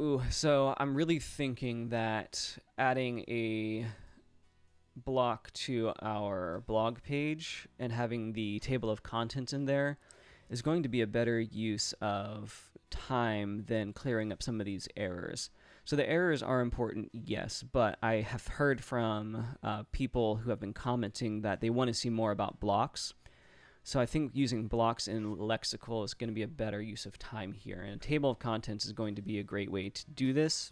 Ooh, so I'm really thinking that adding a block to our blog page and having the table of contents in there is going to be a better use of time than clearing up some of these errors. So the errors are important, yes, but I have heard from people who have been commenting that they want to see more about blocks. So I think using blocks in Lexical is going to be a better use of time here. And a table of contents is going to be a great way to do this.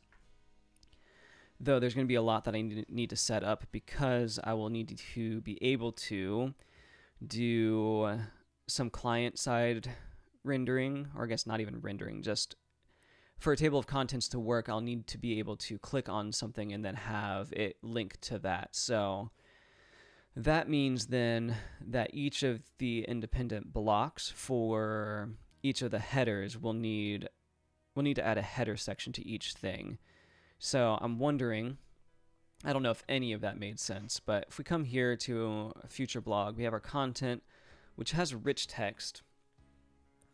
Though there's going to be a lot that I need to set up because I will need to be able to do some client-side rendering, or I guess not even rendering, just for a table of contents to work, I'll need to be able to click on something and then have it link to that. So that means then that each of the independent blocks for each of the headers we'll need to add a header section to each thing. So I'm wondering, I don't know if any of that made sense, but if we come here to a future blog, we have our content, which has rich text,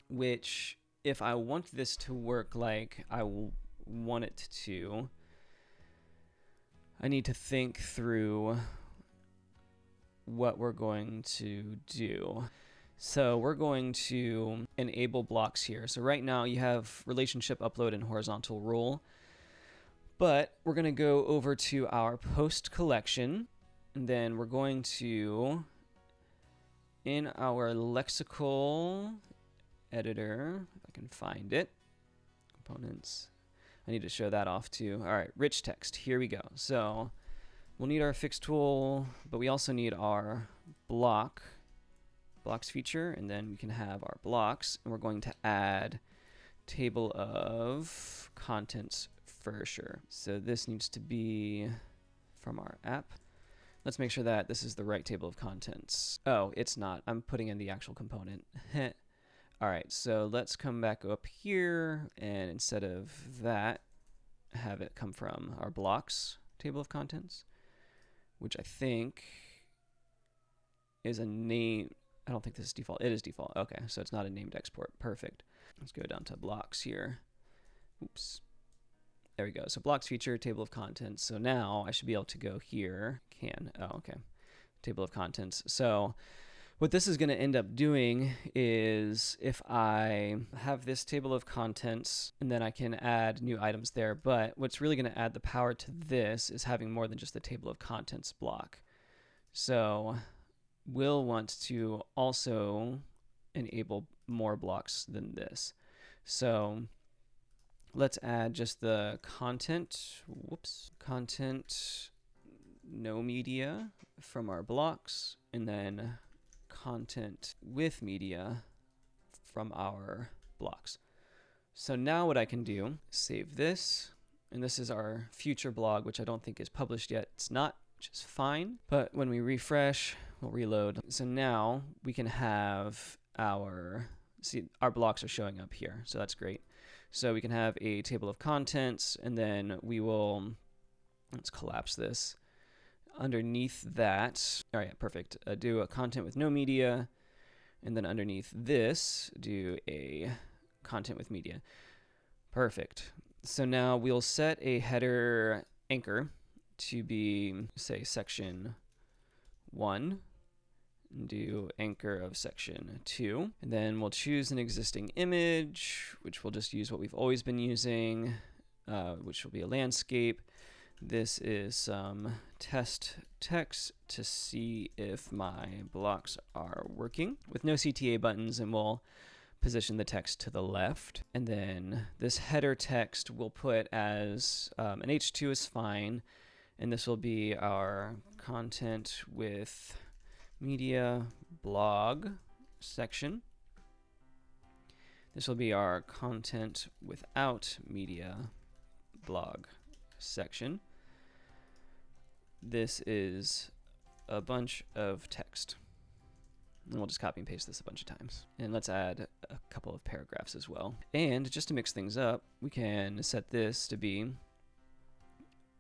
which if I want this to work like I want it to, I need to think through what we're going to do. So we're going to enable blocks here. So right now you have relationship upload and horizontal rule, but we're going to go over to our post collection, and then we're going to, in our lexical editor, if I can find it, components, I need to show that off too. All right, rich text, here we go. So we'll need our fix tool, but we also need our blocks feature, and then we can have our blocks, and we're going to add table of contents for sure. So this needs to be from our app. Let's make sure that this is the right table of contents. Oh, it's not. I'm putting in the actual component. All right, so let's come back up here, and instead of that, have it come from our blocks table of contents, which I think is a name. I don't think this is default. It is default. Okay, so it's not a named export. Perfect. Let's go down to blocks here. Oops. There we go. So blocks feature, table of contents. So now I should be able to go here. Okay. Table of contents. So what this is going to end up doing is if I have this table of contents and then I can add new items there, but what's really going to add the power to this is having more than just the table of contents block. So we'll want to also enable more blocks than this. So let's add just the content, content, no media from our blocks, and then content with media from our blocks. So now what I can do, save this, and this is our future blog, which I don't think is published yet. It's not, which is fine. But when we refresh, we'll reload. So now we can have our blocks are showing up here. So that's great. So we can have a table of contents, and then we will, let's collapse this. Underneath that, all right, perfect. Do a content with no media, and then underneath this, do a content with media. Perfect. So now we'll set a header anchor to be, say, section 1. Do anchor of section 2, and then we'll choose an existing image, which we'll just use what we've always been using, which will be a landscape. This is some test text to see if my blocks are working with no CTA buttons, and we'll position the text to the left. And then this header text we'll put as an H2 is fine, and this will be our content with media blog section. This will be our content without media blog section. This is a bunch of text. And we'll just copy and paste this a bunch of times. And let's add a couple of paragraphs as well. And just to mix things up, we can set this to be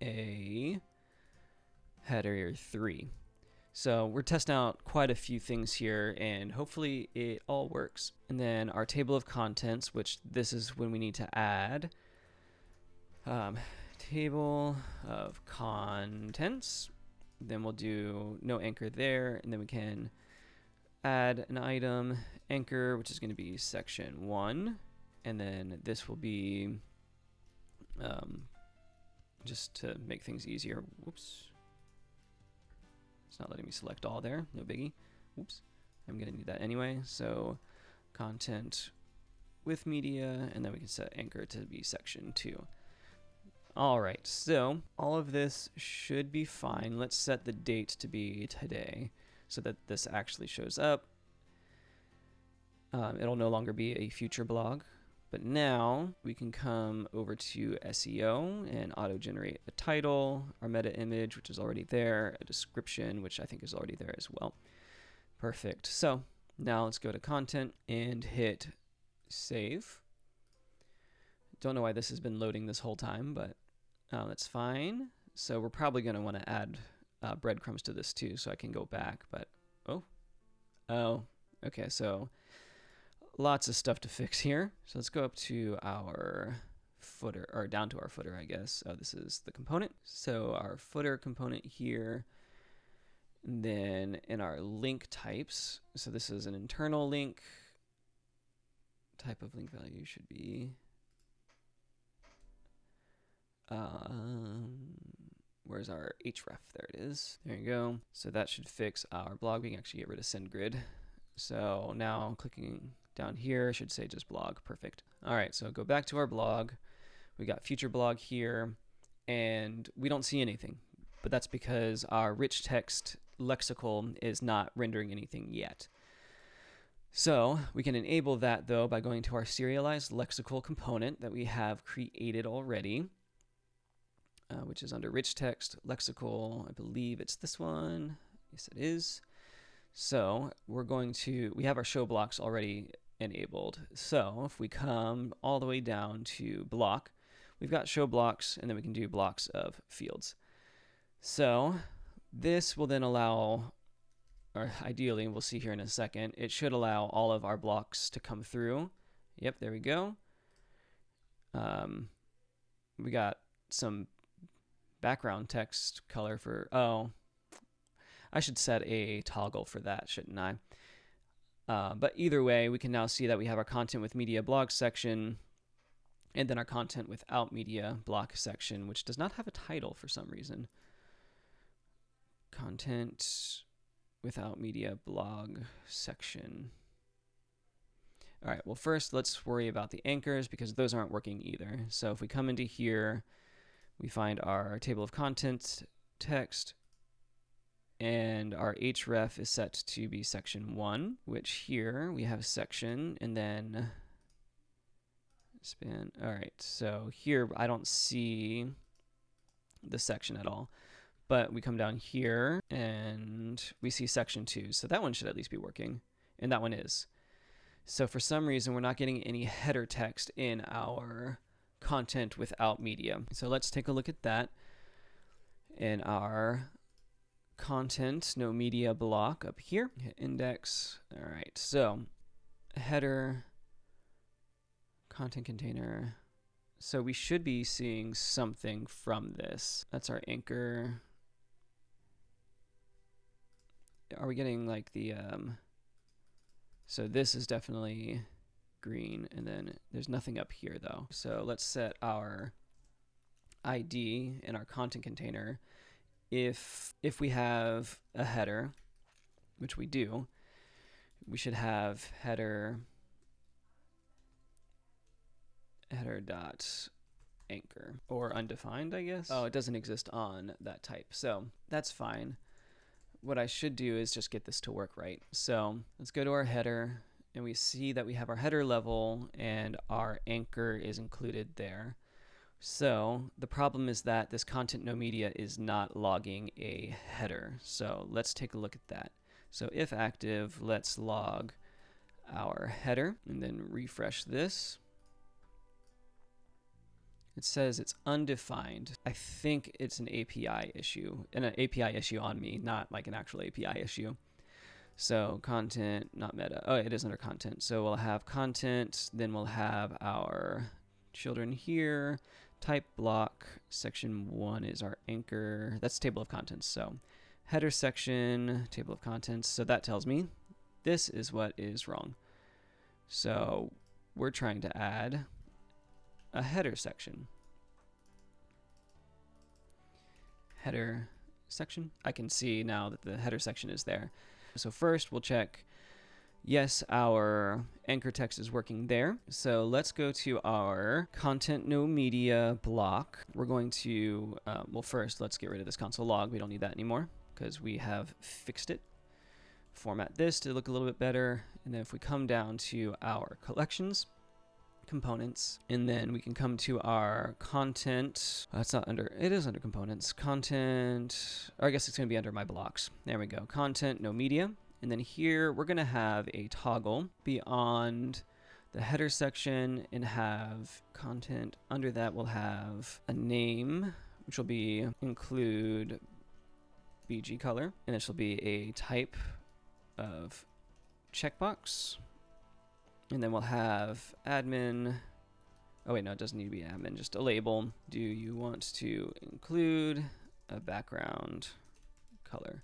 a header 3. So we're testing out quite a few things here, and hopefully it all works. And then our table of contents, which this is when we need to add Table of contents. Then we'll do no anchor there, and then we can add an item anchor, which is going to be section 1, and then this will be just to make things easier. Whoops. It's not letting me select all there. No biggie. Whoops. I'm going to need that anyway. So content with media, and then we can set anchor to be section 2. All right, so all of this should be fine. Let's set the date to be today so that this actually shows up. It'll no longer be a future blog, but now we can come over to SEO and auto-generate a title, our meta image, which is already there, a description, which I think is already there as well. Perfect. So now let's go to content and hit save. Don't know why this has been loading this whole time, but that's fine. So we're probably going to want to add breadcrumbs to this too, so I can go back. But oh, okay. So lots of stuff to fix here. So let's go up to our footer, or down to our footer, I guess. This is the component. So our footer component here. And then in our link types, so this is an internal link. Type of link value should be where's our href? There it is. There you go. So that should fix our blog. We can actually get rid of send grid. So now clicking down here should say just blog. Perfect. All right, so go back to our blog. We got future blog here, and we don't see anything, but that's because our rich text lexical is not rendering anything yet. So we can enable that though by going to our serialized lexical component that we have created already, which is under rich text lexical. I believe it's this one. Yes, it is. So we have our show blocks already enabled. So if we come all the way down to block, we've got show blocks, and then we can do blocks of fields. So this will then allow, or ideally, we'll see here in a second, it should allow all of our blocks to come through. Yep, there we go. We got some background text color for, I should set a toggle for that, shouldn't I? But either way, we can now see that we have our content with media blog section, and then our content without media block section, which does not have a title for some reason. Content without media blog section. All right, well, first let's worry about the anchors because those aren't working either. So if we come into here, we find our table of contents text, and our href is set to be section 1, which here we have section and then span. All right, so here I don't see the section at all. But we come down here and we see section 2. So that one should at least be working. And that one is. So for some reason, we're not getting any header text in our content without media. So let's take a look at that. In our content, no media block up here, hit index. All right, so header, content container. So we should be seeing something from this. That's our anchor. Are we getting like the, so this is definitely green, and then there's nothing up here though. So let's set our ID in our content container. If we have a header, which we do, we should have header dot anchor, or undefined, I guess. Oh, it doesn't exist on that type, so that's fine. What I should do is just get this to work right. So let's go to our header, and we see that we have our header level and our anchor is included there. So the problem is that this content no media is not logging a header. So let's take a look at that. So if active, let's log our header and then refresh this. It says it's undefined. I think it's an API issue, and an API issue on me, not like an actual API issue. So content, not meta. Oh, it is under content. So we'll have content, then we'll have our children here, type block, section 1 is our anchor. That's table of contents. So header section, table of contents. So that tells me this is what is wrong. So we're trying to add a header section. Header section. I can see now that the header section is there. So first we'll check, yes, our anchor text is working there. So let's go to our content no media block. We're going to, well, first let's get rid of this console log. We don't need that anymore because we have fixed it. Format this to look a little bit better. And then if we come down to our collections, components, and then we can come to our content. That's not under, it is under components. Content, or I guess it's going to be under my blocks. There we go. Content, no media. And then here we're going to have a toggle beyond the header section and have content. Under that we'll have a name, which will be include BG color. And this will be a type of checkbox. And then we'll have admin. Oh wait, no, it doesn't need to be admin, just a label. Do you want to include a background color?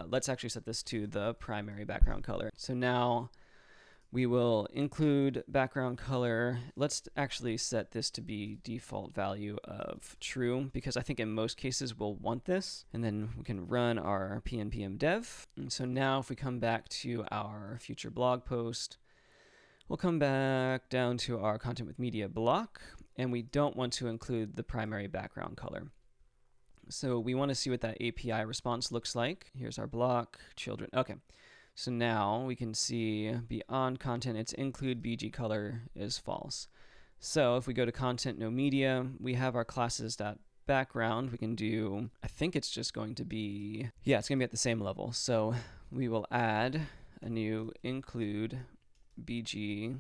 Let's actually set this to the primary background color. So now we will include background color. Let's actually set this to be default value of true, because I think in most cases we'll want this. And then we can run our pnpm dev. And so now if we come back to our future blog post, we'll come back down to our content with media block, and we don't want to include the primary background color. So we want to see what that API response looks like. Here's our block, children. Okay, so now we can see beyond content, its include BG color is false. So if we go to content no media, we have our classes.background. We can do, I think it's just going to be, yeah, it's going to be at the same level. So we will add a new include BG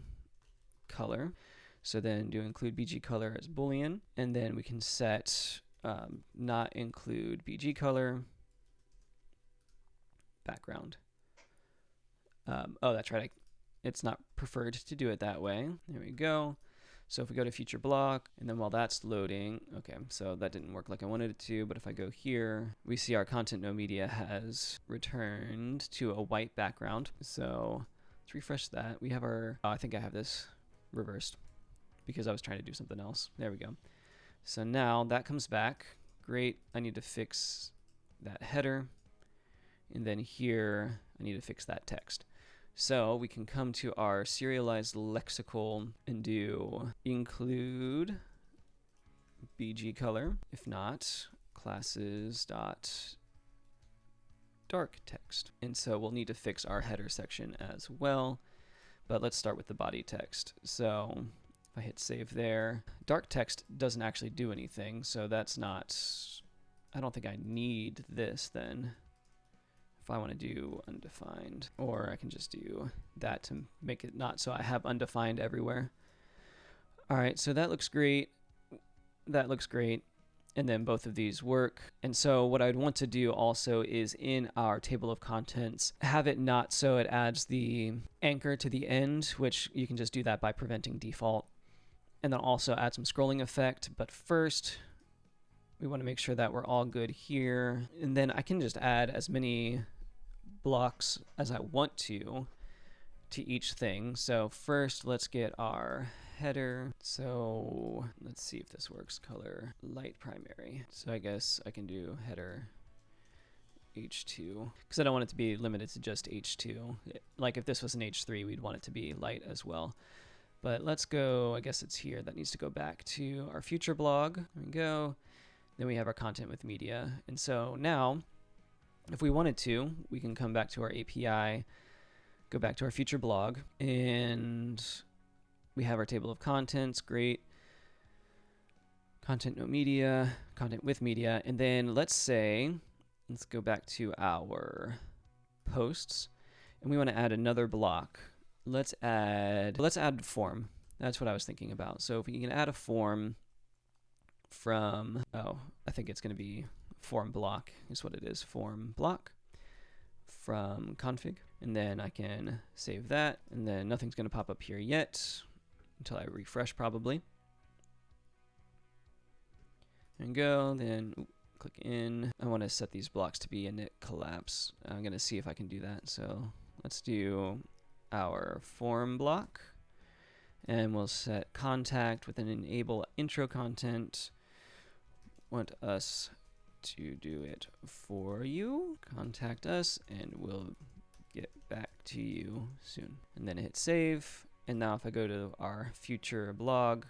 color. So then do include BG color as Boolean, and then we can set not include BG color background. Oh, that's right. It's not preferred to do it that way. There we go. So if we go to future block, and then while that's loading, okay, so that didn't work like I wanted it to, but if I go here, we see our content no media has returned to a white background. So let's refresh that. We have our, oh, I think I have this reversed because I was trying to do something else. There we go. So now that comes back. Great. I need to fix that header. And then here, I need to fix that text. So we can come to our serialized lexical and do include BG color. If not, classes dot dark text. And so we'll need to fix our header section as well. But let's start with the body text. So if I hit save there, dark text doesn't actually do anything. So that's not, I don't think I need this then. If I want to do undefined, or I can just do that to make it not so I have undefined everywhere. All right, so that looks great. That looks great. And then both of these work. And so what I'd want to do also is in our table of contents, have it not so it adds the anchor to the end, which you can just do that by preventing default. And then also add some scrolling effect. But first, we want to make sure that we're all good here. And then I can just add as many blocks as I want to each thing. So first, let's get our header. So let's see if this works. Color light primary. So I guess I can do header H2 because I don't want it to be limited to just H2. Like if this was an H3, we'd want it to be light as well. But let's go, I guess it's here. That needs to go back to our future blog. There we go. Then we have our content with media. And so now, if we wanted to, we can come back to our API, go back to our future blog, and we have our table of contents. Great. Content no media, content with media. And then let's say, let's go back to our posts, and we want to add another block. Let's add form. That's what I was thinking about. So if we can add a form from, oh, I think it's going to be form block is what it is. Form block from config. And then I can save that. And then nothing's going to pop up here yet until I refresh probably. and go, then click in. I want to set these blocks to be init collapse. I'm going to see if I can do that. So let's do our form block, and we'll set contact with an enable intro content. Want us to do it for you. Contact us and we'll get back to you soon. And then hit save. And now if I go to our future blog,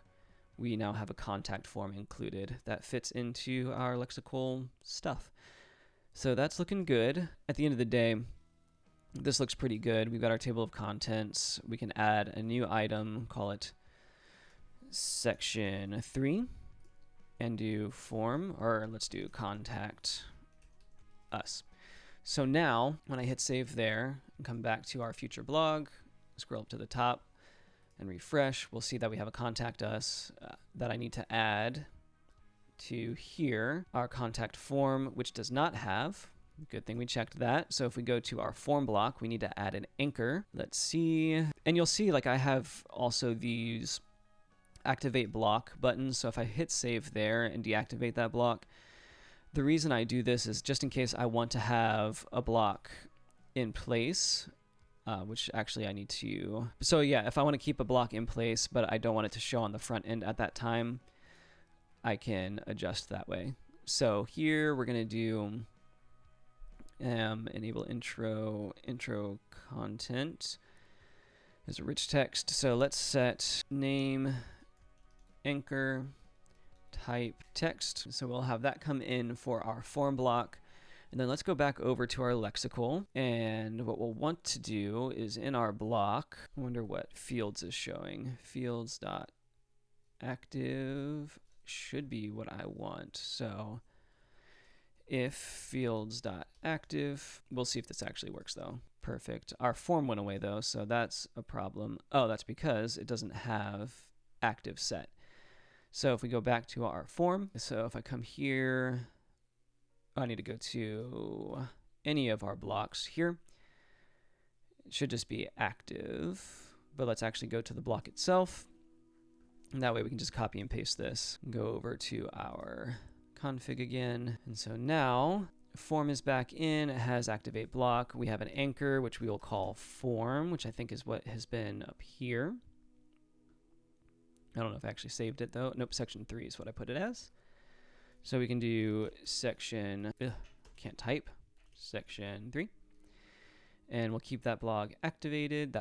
we now have a contact form included that fits into our Lexical stuff. So that's looking good. At the end of the day, this looks pretty good. We've got our table of contents. We can add a new item, call it section 3, and do form, or let's do contact us. So now when I hit save there and come back to our future blog, scroll up to the top and refresh, we'll see that we have a contact us that I need to add to here, our contact form, which does not have. Good thing we checked that. So if we go to our form block, we need to add an anchor. Let's see. And you'll see like I have also these activate block buttons. So if I hit save there and deactivate that block, the reason I do this is just in case I want to have a block in place, which actually I need to. So yeah, if I want to keep a block in place, but I don't want it to show on the front end at that time, I can adjust that way. So here we're going to do enable intro content as a rich text. So let's set name anchor type text. So we'll have that come in for our form block. And then let's go back over to our lexical. And what we'll want to do is in our block, I wonder what fields is showing. Fields.active should be what I want. So if fields.active, we'll see if this actually works though. Perfect. Our form went away though, so that's a problem. Oh, that's because it doesn't have active set. So if we go back to our form, so if I come here, I need to go to any of our blocks here. It should just be active, but let's actually go to the block itself. And that way we can just copy and paste this. Go over to our config again. And so now form is back in, it has activate block. We have an anchor, which we will call form, which I think is what has been up here. I don't know if I actually saved it though. Nope, section 3 is what I put it as. So we can do section, can't type, section 3. And we'll keep that block activated.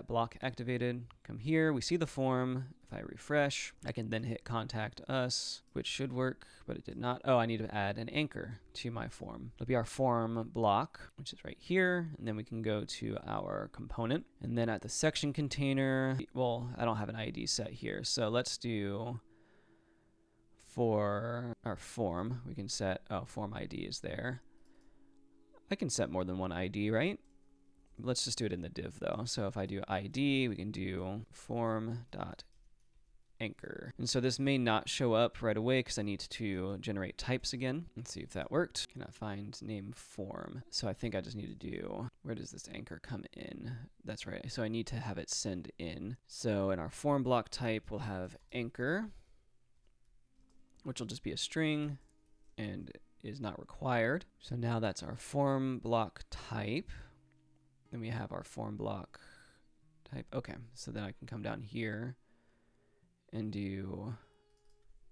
Come here, we see the form. If I refresh, I can then hit contact us, which should work, but it did not. Oh, I need to add an anchor to my form. It'll be our form block, which is right here. And then we can go to our component. And then at the section container, well, I don't have an ID set here. So let's do for our form, we can set, oh, form ID is there. I can set more than one ID, right? Let's just do it in the div though. So if I do ID, we can do form.anchor. And so this may not show up right away because I need to generate types again. Let's see if that worked. Cannot find name form. So I think I just need to do, where does this anchor come in? That's right. So I need to have it send in. So in our form block type, we'll have anchor, which will just be a string and is not required. So now that's our form block type. Then we have our form block type. Okay, so then I can come down here and do,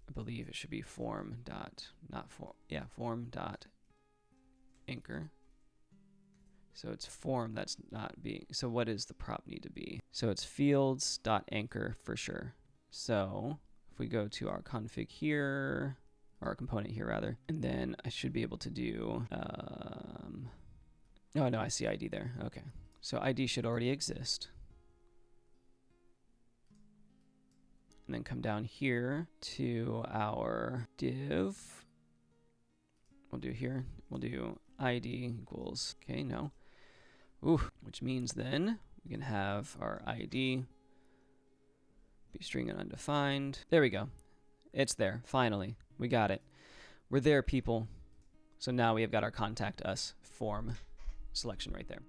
I believe it should be form dot, not form, yeah, form dot anchor. So it's form that's not being, so what does the prop need to be? So it's fields dot anchor for sure. So if we go to our config here, or our component here rather, and then I should be able to do, oh no, I see ID there. Okay, so ID should already exist. And then come down here to our div. We'll do here, we'll do ID equals, okay, no. Ooh, which means then we can have our ID be string and undefined. There we go. It's there, finally. We got it. We're there, people. So now we have got our contact us form selection right there.